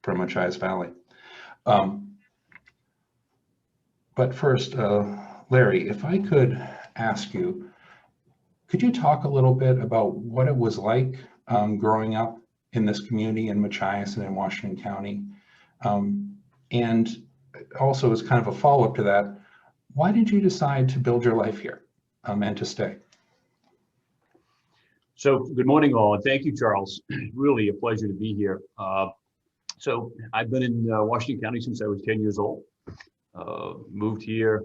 from Machias Valley. But first, Larry, if I could ask you, could you talk a little bit about what it was like growing up in this community in Machias and in Washington County? And also, as kind of a follow-up to that, why did you decide to build your life here and to stay? So good morning, all, and thank you, Charles. Really a pleasure to be here. So I've been in Washington County since I was 10 years old. Moved here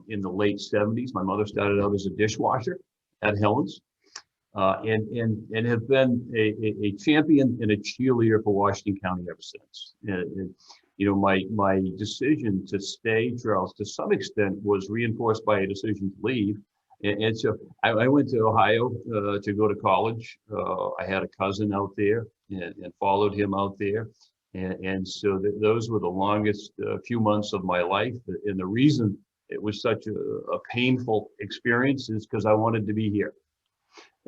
in the late 70s. My mother started out as a dishwasher at Helen's, and have been a champion and a cheerleader for Washington County ever since. You know, my decision to stay, Charles, to some extent was reinforced by a decision to leave. And so I went to Ohio to go to college. I had a cousin out there and followed him out there. And so those were the longest few months of my life. And the reason it was such a painful experience is because I wanted to be here.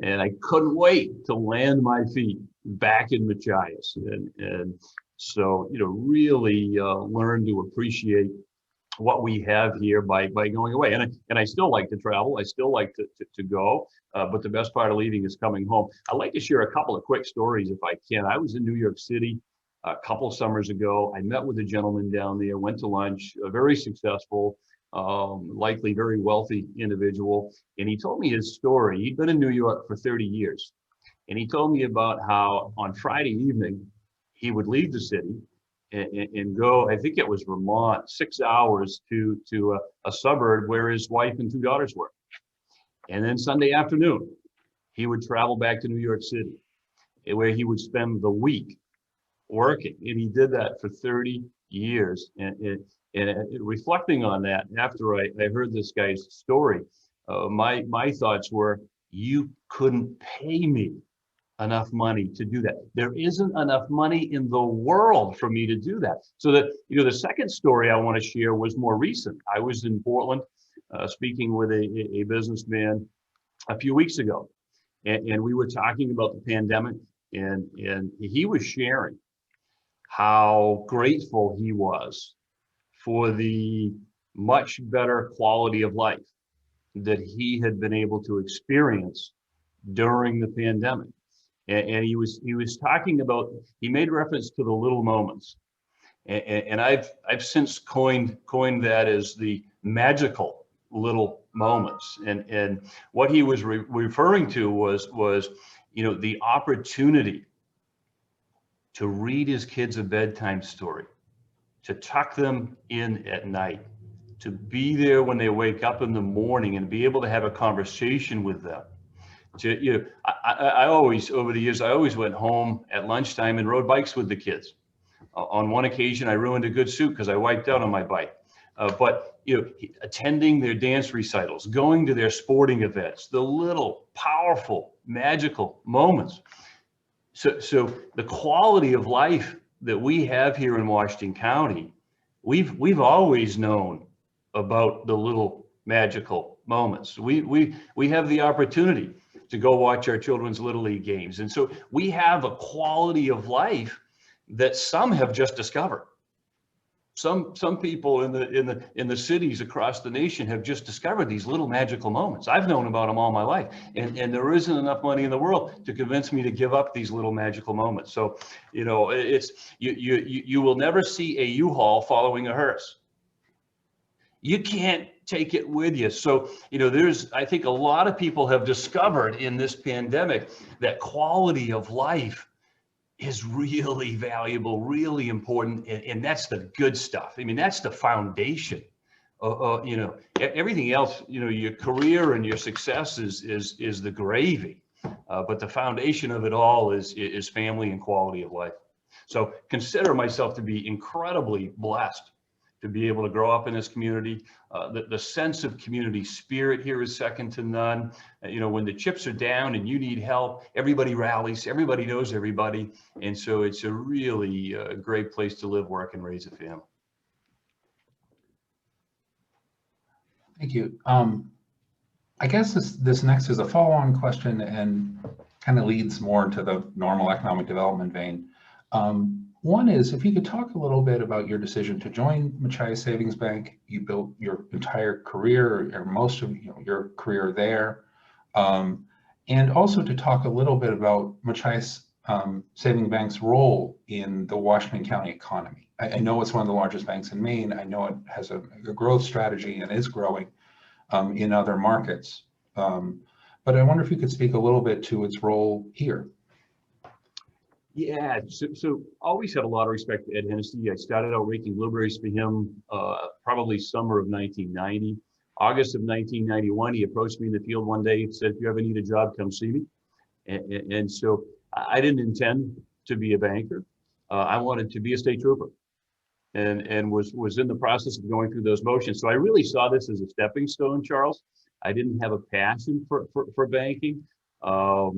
And I couldn't wait to land my feet back in Machias. And so, you know, really learn to appreciate what we have here by going away. And I still like to travel. I still like to go, but the best part of leaving is coming home. I'd like to share a couple of quick stories if I can. I was in New York City a couple of summers ago. I met with a gentleman down there, went to lunch, a very successful, likely very wealthy individual. And he told me his story. He'd been in New York for 30 years. And he told me about how on Friday evening, he would leave the city and go, I think it was Vermont, 6 hours to a suburb where his wife and two daughters were. And then Sunday afternoon, he would travel back to New York City, where he would spend the week working. And he did that for 30 years. And reflecting on that, after I heard this guy's story, my thoughts were, you couldn't pay me enough money to do that. There isn't enough money in the world for me to do that. So that, you know, the second story I want to share was more recent. I was in Portland speaking with a businessman a few weeks ago, and we were talking about the pandemic, and he was sharing how grateful he was for the much better quality of life that he had been able to experience during the pandemic. And he was talking about, he made reference to the little moments. And I've since coined that as the magical little moments. And what he was referring to was, you know, the opportunity to read his kids a bedtime story, to tuck them in at night, to be there when they wake up in the morning and be able to have a conversation with them. To, you know, I always, over the years, I always went home at lunchtime and rode bikes with the kids. On one occasion, I ruined a good suit because I wiped out on my bike. But, you know, attending their dance recitals, going to their sporting events, the little powerful, magical moments. So the quality of life that we have here in Washington County, we've always known about the little magical moments. We have the opportunity to go watch our children's Little League games. And so we have a quality of life that some have just discovered. Some people in the cities across the nation have just discovered these little magical moments. I've known about them all my life, and there isn't enough money in the world to convince me to give up these little magical moments. So, you know, it's you will never see a U-Haul following a hearse. You can't take it with you. So, you know, I think a lot of people have discovered in this pandemic that quality of life is really valuable, really important, and that's the good stuff. I mean, that's the foundation. You know, everything else, you know, your career and your success is the gravy, but the foundation of it all is family and quality of life. So consider myself to be incredibly blessed to be able to grow up in this community. The sense of community spirit here is second to none. You know, when the chips are down and you need help, everybody rallies, everybody knows everybody. And so it's a really great place to live, work, and raise a family. Thank you. I guess this next is a follow-on question and kind of leads more into the normal economic development vein. One is if you could talk a little bit about your decision to join Machias Savings Bank. You built your entire career or most of your career there. And also to talk a little bit about Machias Savings Bank's role in the Washington County economy. I know it's one of the largest banks in Maine. I know it has a growth strategy and is growing in other markets. But I wonder if you could speak a little bit to its role here. Yeah, so always had a lot of respect to Ed Hennessy. I started out raking blueberries for him probably summer of 1990. August of 1991, he approached me in the field one day and said, if you ever need a job, come see me. And so I didn't intend to be a banker. I wanted to be a state trooper and was in the process of going through those motions. So I really saw this as a stepping stone, Charles. I didn't have a passion for banking. So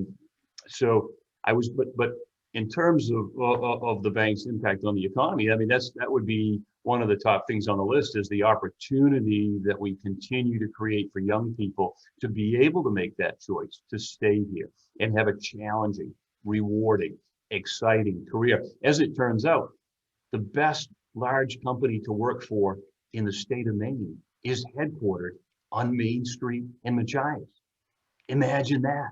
I was, but in terms of the bank's impact on the economy, I mean, that would be one of the top things on the list is the opportunity that we continue to create for young people to be able to make that choice to stay here and have a challenging, rewarding, exciting career. As it turns out, the best large company to work for in the state of Maine is headquartered on Main Street in Machias. Imagine that.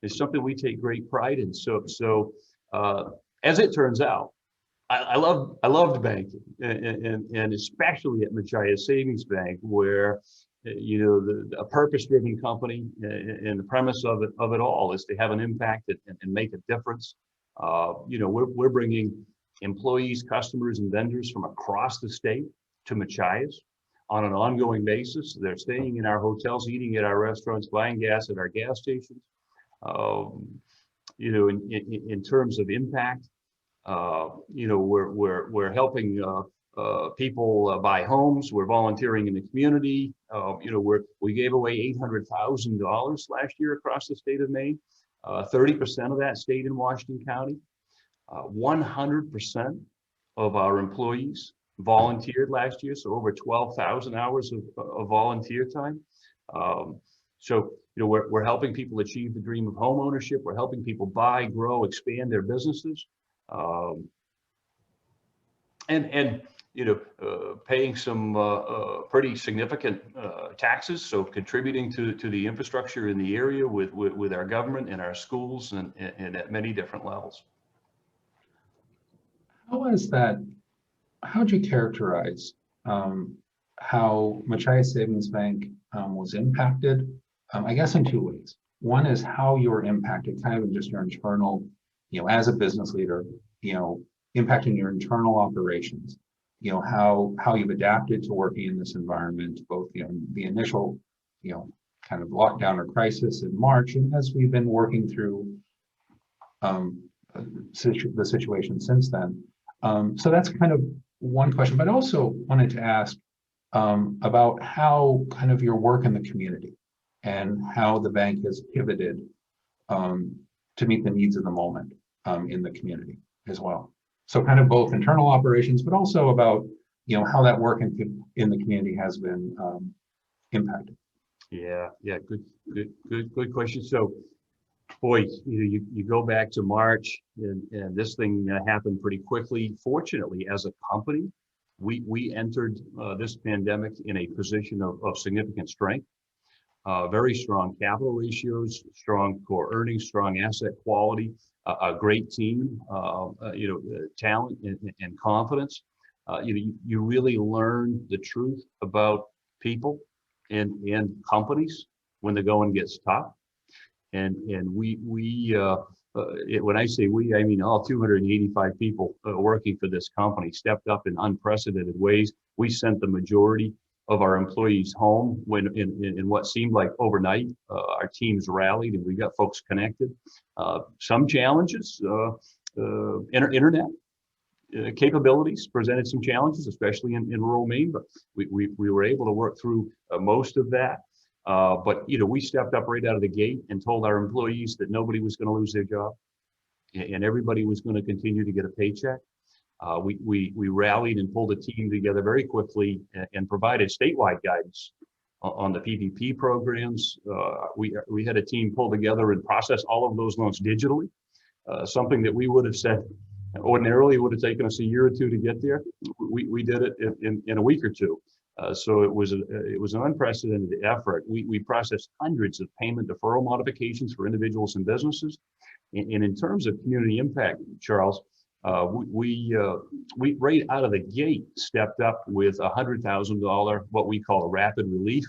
It's something we take great pride in. So as it turns out, I loved banking, and especially at Machias Savings Bank, where a purpose-driven company, and the premise of it all is to have an impact and make a difference. We're bringing employees, customers, and vendors from across the state to Machias on an ongoing basis. They're staying in our hotels, eating at our restaurants, buying gas at our gas stations. In terms of impact, we're helping people buy homes. We're volunteering in the community. We gave away $800,000 last year across the state of Maine. 30% of that stayed in Washington County. 100% of our employees volunteered last year, so over 12,000 hours of volunteer time. We're helping people achieve the dream of home ownership. We're helping people buy, grow, expand their businesses, paying some pretty significant taxes. So contributing to the infrastructure in the area with our government and our schools and at many different levels. How'd you characterize how Machias Savings Bank was impacted? I guess in two ways. One is how you were impacted, kind of in just your internal, as a business leader, impacting your internal operations. How you've adapted to working in this environment, both the initial, kind of lockdown or crisis in March, and as we've been working through the situation since then. So that's kind of one question, but also wanted to ask about how kind of your work in the community and how the bank has pivoted to meet the needs of the moment in the community as well. So kind of both internal operations, but also about how that work in the community has been impacted. Yeah, good question. So, boy, you go back to March, and this thing happened pretty quickly. Fortunately, as a company, we entered this pandemic in a position of significant strength. Very strong capital ratios, strong core earnings, strong asset quality, a great team, talent and confidence. You really learn the truth about people and companies when the going gets tough. And when I say we, I mean all 285 people working for this company stepped up in unprecedented ways. We sent the majority of our employees home when in what seemed like overnight. Our teams rallied and we got folks connected. Some challenges, internet capabilities presented some challenges, especially in rural Maine, but we were able to work through most of that. But we stepped up right out of the gate and told our employees that nobody was going to lose their job and everybody was going to continue to get a paycheck. We rallied and pulled a team together very quickly and provided statewide guidance on the PPP programs. We had a team pull together and process all of those loans digitally, something that we would have said Ordinarily, it would have taken us a year or two to get there. We did it in a week or two. So it was an unprecedented effort. We processed hundreds of payment deferral modifications for individuals and businesses. And in terms of community impact, Charles, we right out of the gate stepped up with $100,000, what we call a rapid relief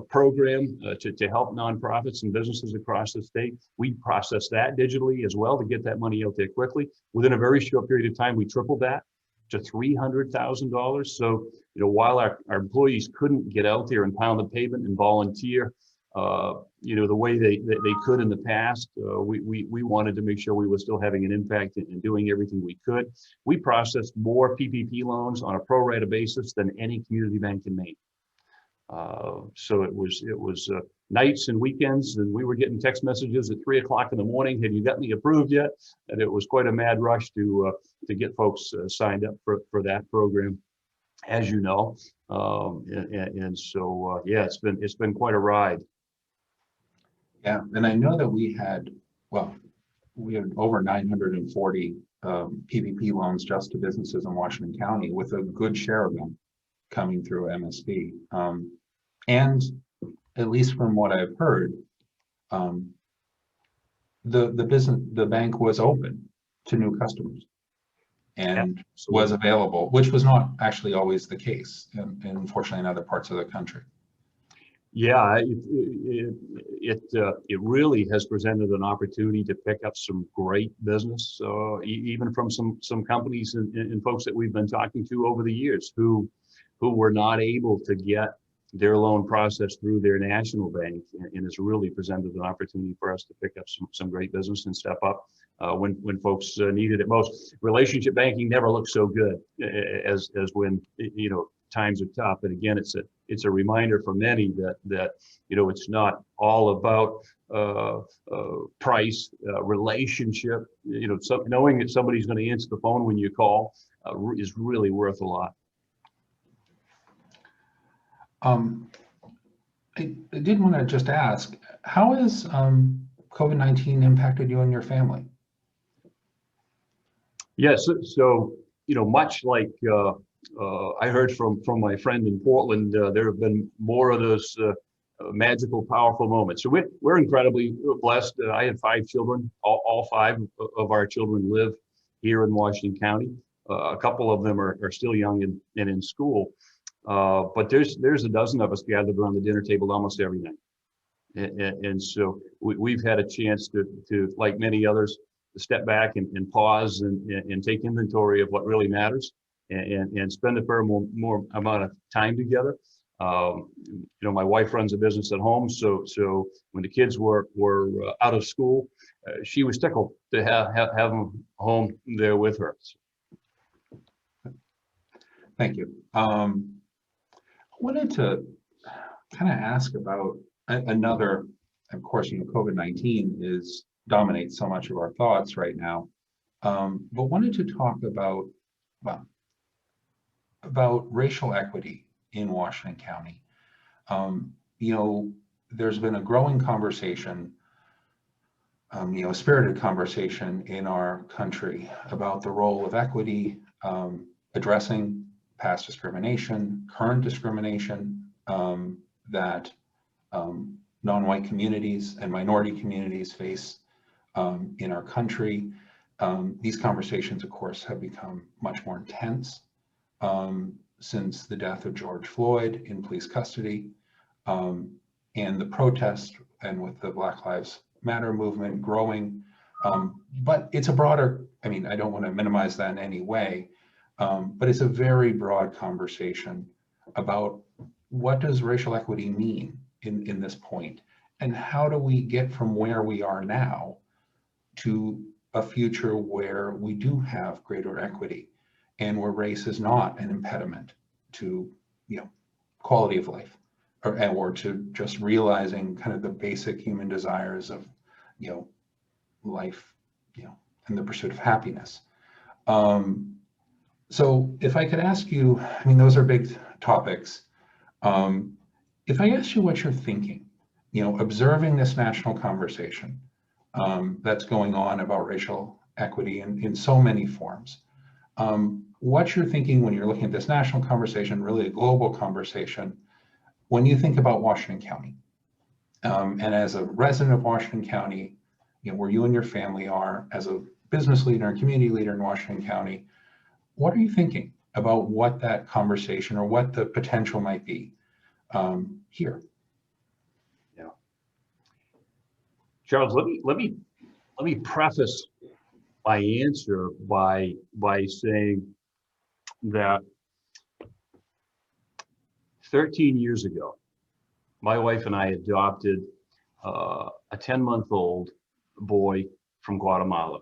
program to help nonprofits and businesses across the state. We processed that digitally as well to get that money out there quickly. Within a very short period of time, we tripled that to $300,000. So, while our employees couldn't get out there and pound the pavement and volunteer, the way they could in the past, we wanted to make sure we were still having an impact and doing everything we could. We processed more PPP loans on a pro rata basis than any community bank in Maine. So it was nights and weekends, and we were getting text messages at 3 o'clock in the morning. Have you got me approved yet? And it was quite a mad rush to get folks signed up for that program, as you know. So yeah, it's been quite a ride. Yeah, and I know that we had over 940 PPP loans just to businesses in Washington County, with a good share of them coming through MSB. And at least from what I've heard, the bank was open to new customers and was available, which was not actually always the case, and unfortunately in other parts of the country. Yeah, it really has presented an opportunity to pick up some great business, even from some companies and folks that we've been talking to over the years who were not able to get their loan processed through their national bank, and it's really presented an opportunity for us to pick up some great business and step up when folks needed it most. Relationship banking never looks so good as when times are tough. And again, it's a reminder for many that it's not all about price, relationship. Knowing that somebody's going to answer the phone when you call is really worth a lot. I did want to just ask, how has COVID-19 impacted you and your family? Yes, so much like I heard from my friend in Portland, there have been more of those magical, powerful moments. So we're incredibly blessed. I have 5 children. All 5 of our children live here in Washington County. A couple of them are still young and in school. But there's a dozen of us gathered around the dinner table almost every night. And so we've had a chance to, like many others, to step back and pause and take inventory of what really matters and spend a fair more amount of time together. My wife runs a business at home, so when the kids were out of school, she was tickled to have them home there with her. Thank you. I wanted to kind of ask about another, of course, COVID-19 dominates so much of our thoughts right now, but wanted to talk about racial equity in Washington County. There's been a growing conversation, a spirited conversation in our country about the role of equity, addressing past discrimination, current discrimination that non-white communities and minority communities face in our country. These conversations, of course, have become much more intense since the death of George Floyd in police custody, and the protests, and with the Black Lives Matter movement growing. But it's a broader, I don't want to minimize that in any way, but it's a very broad conversation about what does racial equity mean in this point, and how do we get from where we are now to a future where we do have greater equity and where race is not an impediment to quality of life, or to just realizing kind of the basic human desires of life, and the pursuit of happiness. So if I could ask you, those are big topics. If I ask you what you're thinking, observing this national conversation that's going on about racial equity in so many forms. What you're thinking when you're looking at this national conversation, really a global conversation, when you think about Washington County, and as a resident of Washington County, where you and your family are, as a business leader and community leader in Washington County, what are you thinking about what that conversation or what the potential might be here? Yeah, Charles, let me preface my answer by saying that 13 years ago, my wife and I adopted a 10-month-old boy from Guatemala.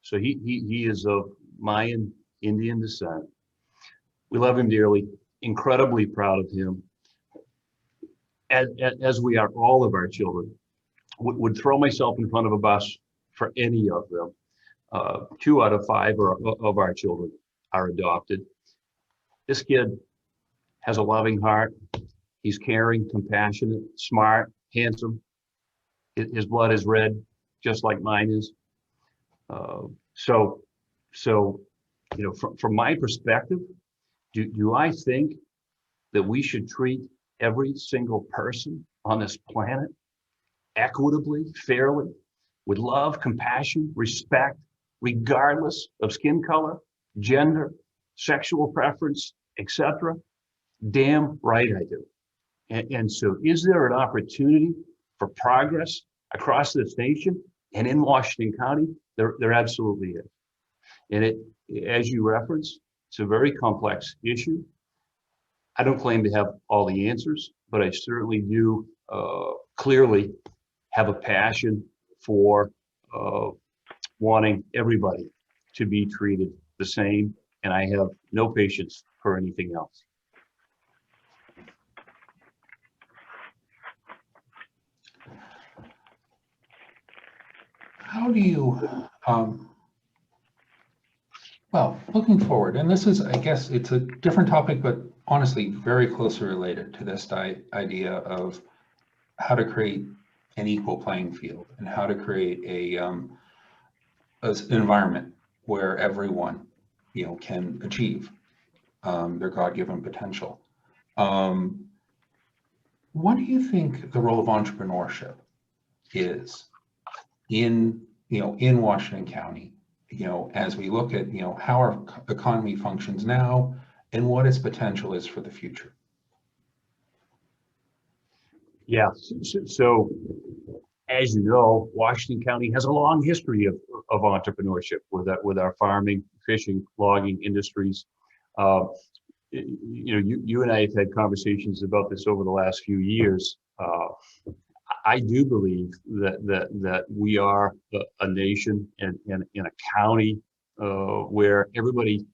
So he is of Mayan Indian descent. We love him dearly, incredibly proud of him, as we are all of our children. Would throw myself in front of a bus for any of them. 2 out of 5 of our children are adopted. This kid has a loving heart. He's caring, compassionate, smart, handsome. His blood is red, just like mine is. So from my perspective, do I think that we should treat every single person on this planet equitably, fairly, with love, compassion, respect, regardless of skin color, gender, sexual preference, etc.? Damn right I do. And so is there an opportunity for progress across this nation and in Washington County? There absolutely is. And it, as you reference, it's a very complex issue. I don't claim to have all the answers, but I certainly do clearly have a passion for wanting everybody to be treated the same, and I have no patience for anything else. How do you, well, looking forward, and this is, I guess, it's a different topic, but honestly, very closely related to this idea of how to create an equal playing field and how to create an environment where everyone, can achieve their God-given potential. What do you think the role of entrepreneurship is in Washington County, as we look at, how our economy functions now and what its potential is for the future? Yeah, so as you know, Washington County has a long history of entrepreneurship with our farming, fishing, logging industries. You and I have had conversations about this over the last few years. I do believe that we are a nation and in a county where anybody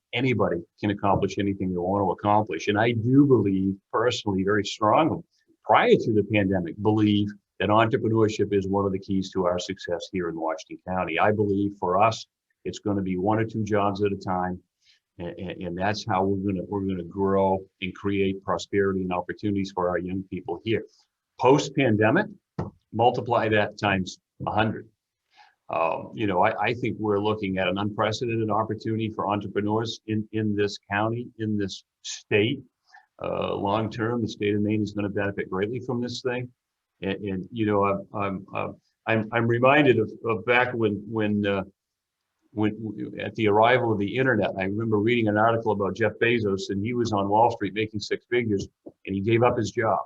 can accomplish anything they want to accomplish. And I do believe personally, very strongly, prior to the pandemic, believe that entrepreneurship is one of the keys to our success here in Washington County. I believe for us, it's going to be 1 or 2 jobs at a time. And that's how we're gonna grow and create prosperity and opportunities for our young people here. Post-pandemic, multiply that times 100. I think we're looking at an unprecedented opportunity for entrepreneurs in this county, in this state. Long term, the state of Maine is going to benefit greatly from this thing. And I'm reminded of back when at the arrival of the internet. I remember reading an article about Jeff Bezos, and he was on Wall Street making 6 figures, and he gave up his job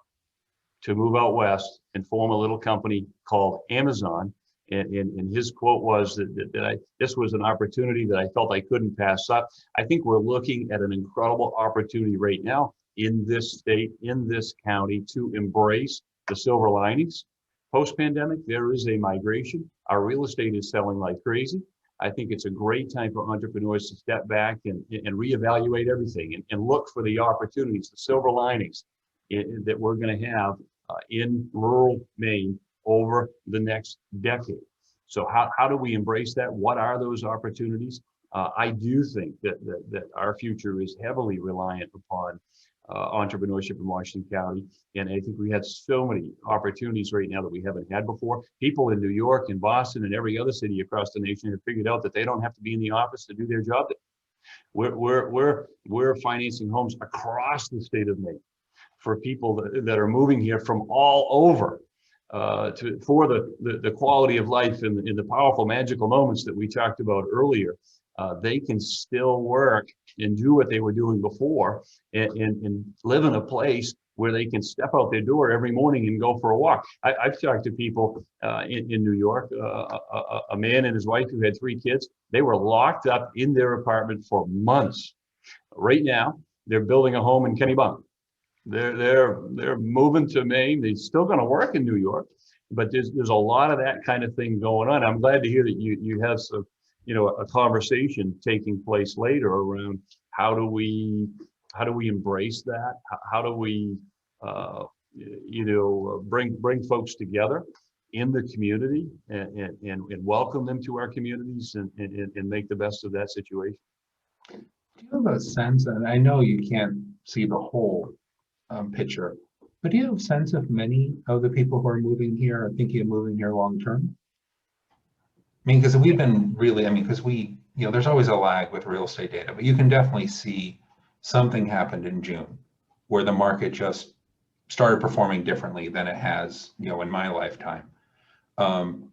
to move out west and form a little company called Amazon. And his quote was that this was an opportunity that I felt I couldn't pass up. I think we're looking at an incredible opportunity right now in this state, in this county, to embrace the silver linings. Post-pandemic, there is a migration. Our real estate is selling like crazy. I think it's a great time for entrepreneurs to step back and reevaluate everything and look for the opportunities, the silver linings that we're going to have in rural Maine over the next decade. So how do we embrace that? What are those opportunities? I do think that our future is heavily reliant upon entrepreneurship in Washington County. And I think we have so many opportunities right now that we haven't had before. People in New York and Boston and every other city across the nation have figured out that they don't have to be in the office to do their job. We're financing homes across the state of Maine for people that are moving here from all over for the quality of life and in the powerful magical moments that we talked about earlier. They can still work and do what they were doing before and live in a place where they can step out their door every morning and go for a walk. I've talked to people in New York, a man and his wife who had 3 kids. They were locked up in their apartment for months. Right now, they're building a home in Kennebunk. They're moving to Maine. They're still going to work in New York, but there's a lot of that kind of thing going on. I'm glad to hear that you have some, a conversation taking place later around how do we embrace that? How do we bring folks together in the community and welcome them to our communities and make the best of that situation? Do you have a sense, and I know you can't see the whole picture, but do you have a sense if many of the people who are moving here are thinking of moving here long term? I mean, because we've been really, because there's always a lag with real estate data, but you can definitely see something happened in June where the market just started performing differently than it has, in my lifetime. And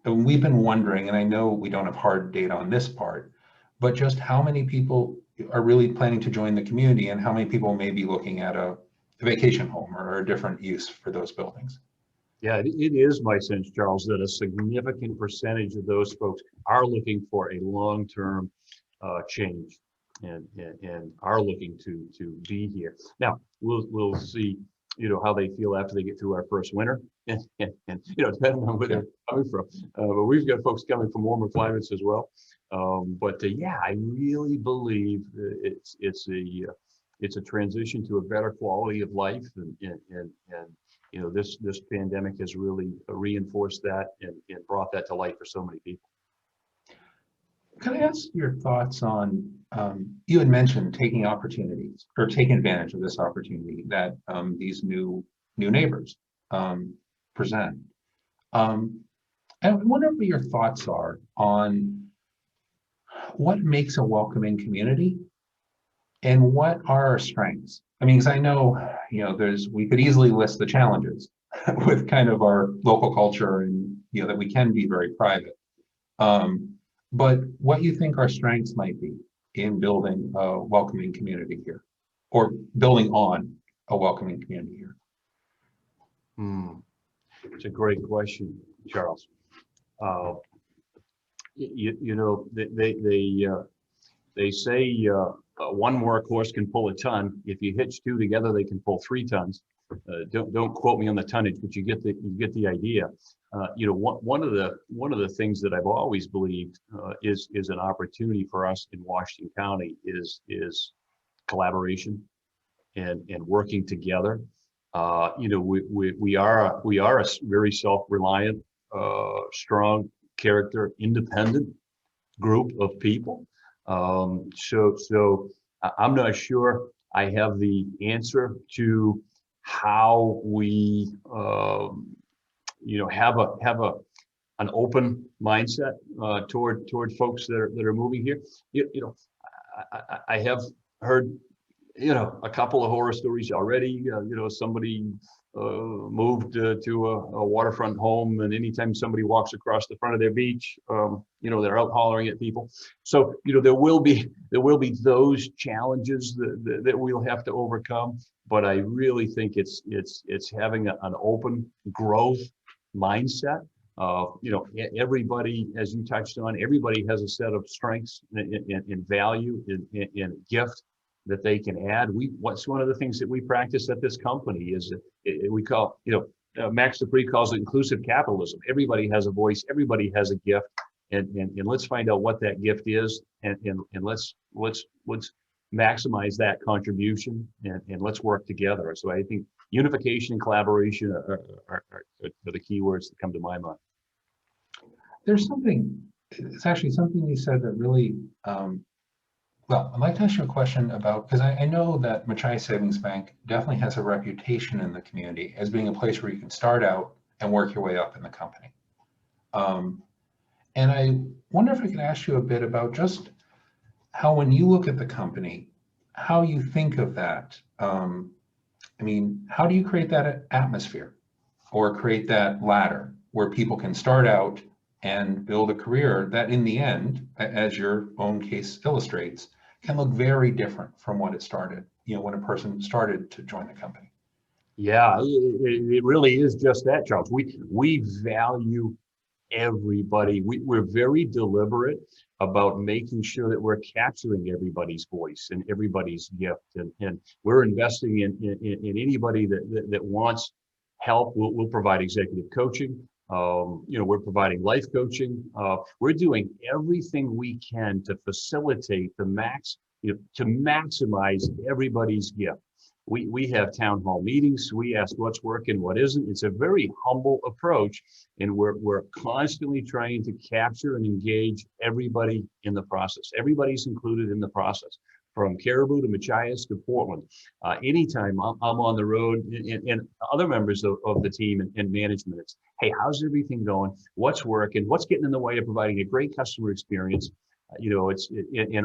we've been wondering, and I know we don't have hard data on this part, but just how many people are really planning to join the community and how many people may be looking at a vacation home or a different use for those buildings. Yeah, it is my sense, Charles, that a significant percentage of those folks are looking for a long-term change and are looking to be here. Now, we'll see, how they feel after they get through our first winter and depending on where they're coming from. But we've got folks coming from warmer climates as well. Yeah, I really believe it's a transition to a better quality of life, and this pandemic has really reinforced that and brought that to light for so many people. Can I ask your thoughts on, you had mentioned taking opportunities or taking advantage of this opportunity that these new neighbors present. I wonder what your thoughts are on what makes a welcoming community and what are our strengths? Because I know, we could easily list the challenges with kind of our local culture and, that we can be very private. But what you think our strengths might be in building a welcoming community here or building on a welcoming community here? It's a great question, Charles. They say one workhorse can pull a ton. If you hitch 2 together, they can pull 3 tons. Don't quote me on the tonnage, but you get the idea. One of the things that I've always believed is an opportunity for us in Washington County is collaboration and working together. We are a very self-reliant, strong character, independent group of people. So I'm not sure I have the answer to how we have an open mindset toward folks that are moving here. I have heard a couple of horror stories already. Somebody moved to a waterfront home, and anytime somebody walks across the front of their beach, they're out hollering at people. So there will be those challenges that we'll have to overcome. But I really think it's having an open growth mindset. Everybody, as you touched on, everybody has a set of strengths and value and gift that they can add. What's one of the things that we practice at this company is we call, Max Dupree calls it inclusive capitalism. Everybody has a voice, everybody has a gift, and let's find out what that gift is, and let's maximize that contribution, and let's work together. So I think unification and collaboration are the key words that come to my mind. It's actually something you said that really Well, I'd like to ask you a question about, because I know that Machias Savings Bank definitely has a reputation in the community as being a place where you can start out and work your way up in the company. And I wonder if I could ask you a bit about just how, when you look at the company, how you think of that. I mean, how do you create that atmosphere or create that ladder where people can start out and build a career that in the end, as your own case illustrates, can look very different from what it started, when a person started to join the company? Yeah, it really is just that, Charles. We value everybody. We're very deliberate about making sure that we're capturing everybody's voice and everybody's gift, and we're investing in anybody that wants help. We'll provide executive coaching. We're providing life coaching. We're doing everything we can to facilitate to maximize everybody's gift. We have town hall meetings. We ask what's working, what isn't. It's a very humble approach, and we're constantly trying to capture and engage everybody in the process. Everybody's included in the process, from Caribou to Machias to Portland. Anytime I'm on the road, and other members of the team and management, it's, hey, how's everything going? What's working? What's getting in the way of providing a great customer experience? It's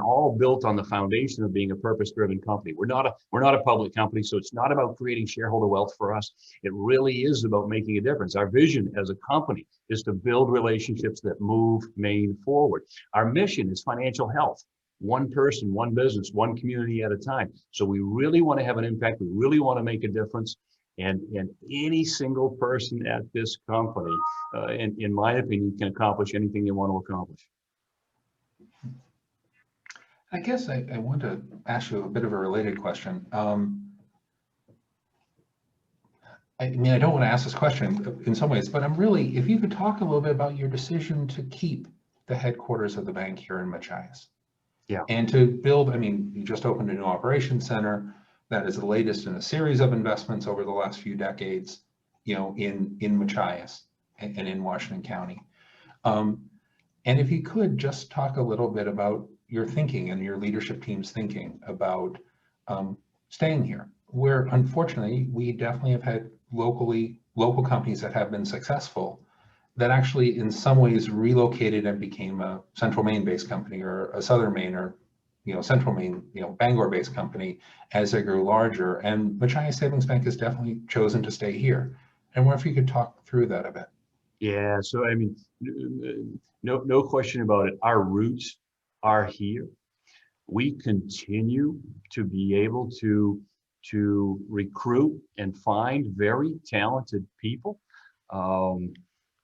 all built on the foundation of being a purpose-driven company. We're not a public company, so it's not about creating shareholder wealth for us. It really is about making a difference. Our vision as a company is to build relationships that move Maine forward. Our mission is financial health. One person, one business, one community at a time. So we really want to have an impact. We really want to make a difference. And any single person at this company, in my opinion, can accomplish anything they want to accomplish. I guess I want to ask you a bit of a related question. I mean, I don't want to ask this question in some ways, but if you could talk a little bit about your decision to keep the headquarters of the bank here in Machias. Yeah. And to build, I mean, you just opened a new operations center that is the latest in a series of investments over the last few decades, in Machias and in Washington County. And if you could just talk a little bit about your thinking and your leadership team's thinking about staying here, where unfortunately we definitely have had local companies that have been successful that actually in some ways relocated and became a central Maine-based company or a southern Maine or central Maine, Bangor-based company as they grew larger. And Machias Savings Bank has definitely chosen to stay here. And wonder if you could talk through that a bit. Yeah, so I mean, no question about it. Our roots are here. We continue to be able to recruit and find very talented people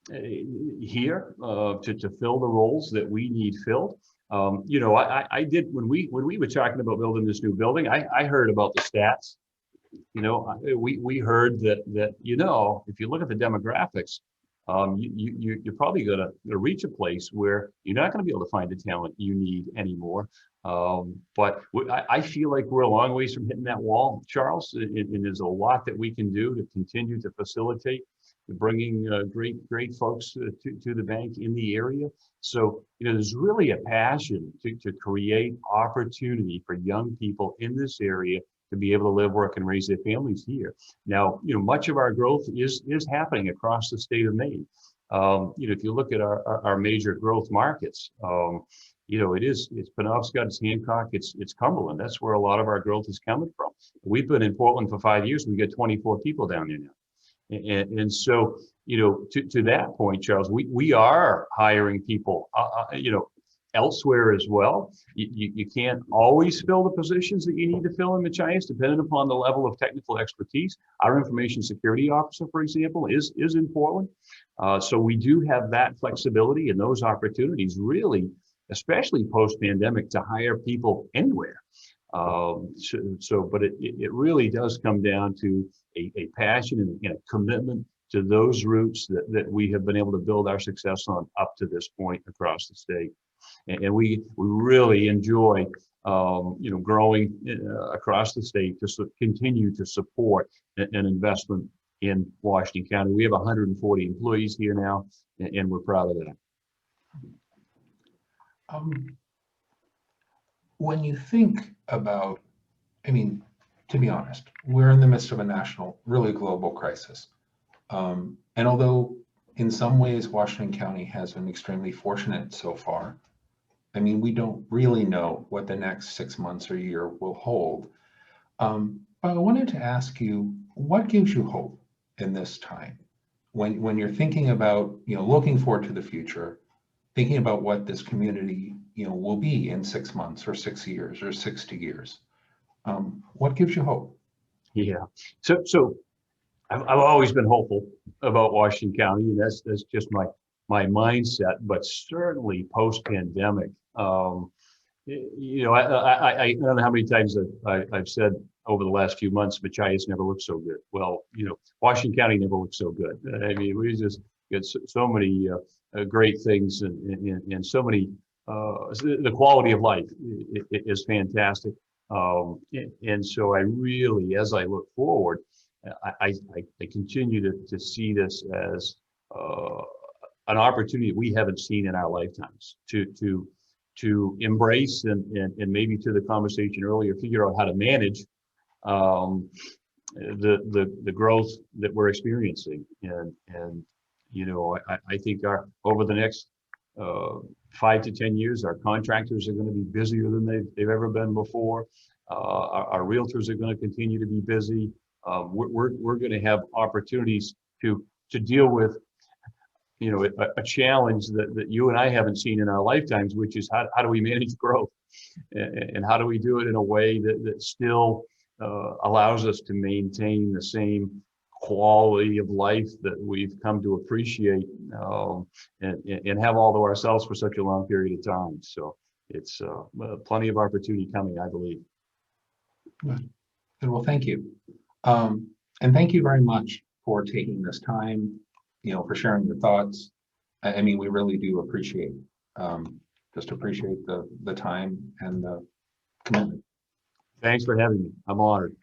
here to fill the roles that we need filled. I did when we were talking about building this new building, I heard about the stats. We heard that if you look at the demographics, you're probably going to reach a place where you're not going to be able to find the talent you need anymore. But I feel like we're a long ways from hitting that wall, Charles, and there's a lot that we can do to continue to facilitate bringing great folks to the bank in the area. So, there's really a passion to create opportunity for young people in this area to be able to live, work, and raise their families here. Now, much of our growth is happening across the state of Maine. If you look at our major growth markets, it's Penobscot, it's Hancock, it's Cumberland. That's where a lot of our growth is coming from. We've been in Portland for 5 years. We got 24 people down there now. And so, to that point, Charles, we are hiring people, elsewhere as well. You can't always fill the positions that you need to fill in Machias, depending upon the level of technical expertise. Our information security officer, for example, is in Portland. So we do have that flexibility and those opportunities, really, especially post-pandemic, to hire people anywhere. But it really does come down to a passion and a commitment to those roots that we have been able to build our success on up to this point across the state. And we really enjoy, growing across the state to continue to support an investment in Washington County. We have 140 employees here now, and we're proud of that. when you think about, I mean, to be honest, we're in the midst of a national, really global crisis. And although in some ways Washington County has been extremely fortunate so far, I mean, we don't really know what the next 6 months or year will hold. But I wanted to ask you, what gives you hope in this time? When you're thinking about, looking forward to the future, thinking about what this community, will be in 6 months or 6 years or 60 years, what gives you hope? Yeah. So I've always been hopeful about Washington County, and that's just my mindset. But certainly post-pandemic, I don't know how many times I've said over the last few months, Machias never looked so good. Well, Washington County never looked so good. I mean, we just get so many great things, and so many. The quality of life is fantastic, and so I really, as I look forward, I continue to see this as an opportunity that we haven't seen in our lifetimes to embrace and maybe, to the conversation earlier, figure out how to manage the growth that we're experiencing. And I think over the next 5 to 10 years, our contractors are going to be busier than they've ever been before. Our realtors are going to continue to be busy. We're going to have opportunities to deal with a challenge that you and I haven't seen in our lifetimes, which is how do we manage growth, and how do we do it in a way that still allows us to maintain the same quality of life that we've come to appreciate, and have all to ourselves for such a long period of time. So it's plenty of opportunity coming, I believe. Good. Well, thank you. And thank you very much for taking this time, for sharing your thoughts. I mean, we really do appreciate, appreciate the time and the commitment. Thanks for having me. I'm honored.